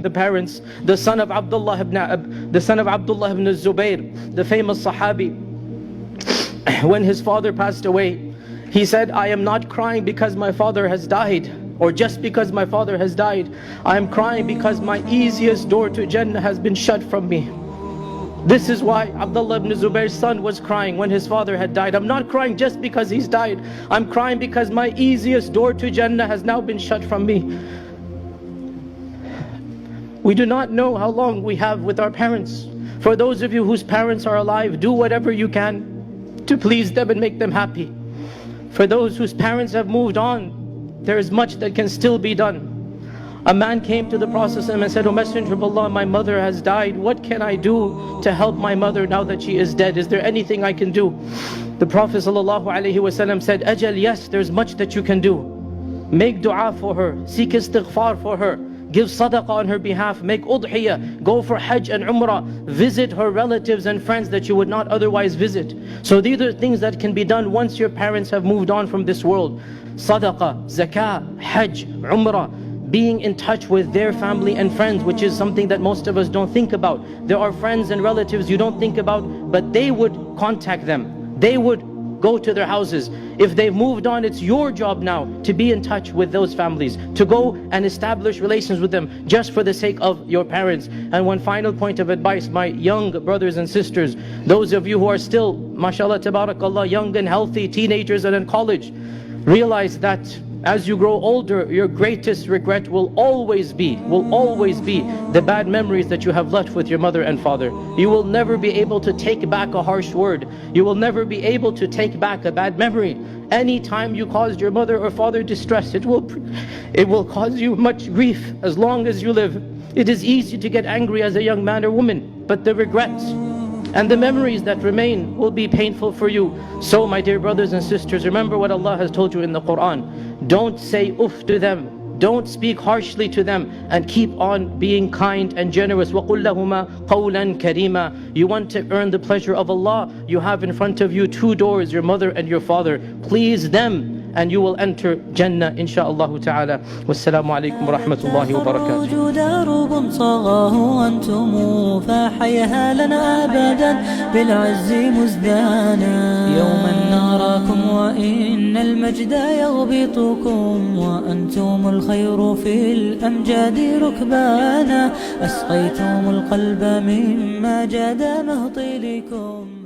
the parents, the son of Abdullah ibn Zubayr, the famous Sahabi, when his father passed away, he said, I am not crying because my father has died, or just because my father has died. I am crying because my easiest door to Jannah has been shut from me. This is why Abdullah ibn Zubayr's son was crying when his father had died. I'm not crying just because he's died. I'm crying because my easiest door to Jannah has now been shut from me. We do not know how long we have with our parents. For those of you whose parents are alive, do whatever you can to please them and make them happy. For those whose parents have moved on, there is much that can still be done. A man came to the Prophet and said, O Messenger of Allah, my mother has died. What can I do to help my mother now that she is dead? Is there anything I can do? The Prophet ﷺ said, Ajal, yes, there's much that you can do. Make dua for her, seek istighfar for her, give sadaqah on her behalf, make udhiyah, go for hajj and umrah, visit her relatives and friends that you would not otherwise visit. So these are things that can be done once your parents have moved on from this world. Sadaqah, zakah, hajj, umrah, being in touch with their family and friends, which is something that most of us don't think about. There are friends and relatives you don't think about, but they would contact them. They would go to their houses. If they've moved on, it's your job now to be in touch with those families, to go and establish relations with them just for the sake of your parents. And one final point of advice, my young brothers and sisters, those of you who are still, mashallah, tabarakallah, young and healthy, teenagers and in college, realize that as you grow older, your greatest regret will always be the bad memories that you have left with your mother and father. You will never be able to take back a harsh word. You will never be able to take back a bad memory. Anytime you caused your mother or father distress, it will cause you much grief as long as you live. It is easy to get angry as a young man or woman, but the regrets and the memories that remain will be painful for you. So my dear brothers and sisters, remember what Allah has told you in the Quran. Don't say uff to them, don't speak harshly to them, and keep on being kind and generous. وَقُلْ لَهُمَا قَوْلًا كَرِيمًا. You want to earn the pleasure of Allah, you have in front of you two doors, your mother and your father. Please them and you will enter Jannah insha'Allah ta'ala. Wassalamu alaikum wa rahmatullahi wa barakatuh. درب صغاه أنتم فحيها لنا أبدا بالعز مزدانا يوما نراكم وإن المجد يغبطكم وأنتم الخير في الأمجاد ركبانا أسقيتم القلب مما جاد مهطلكم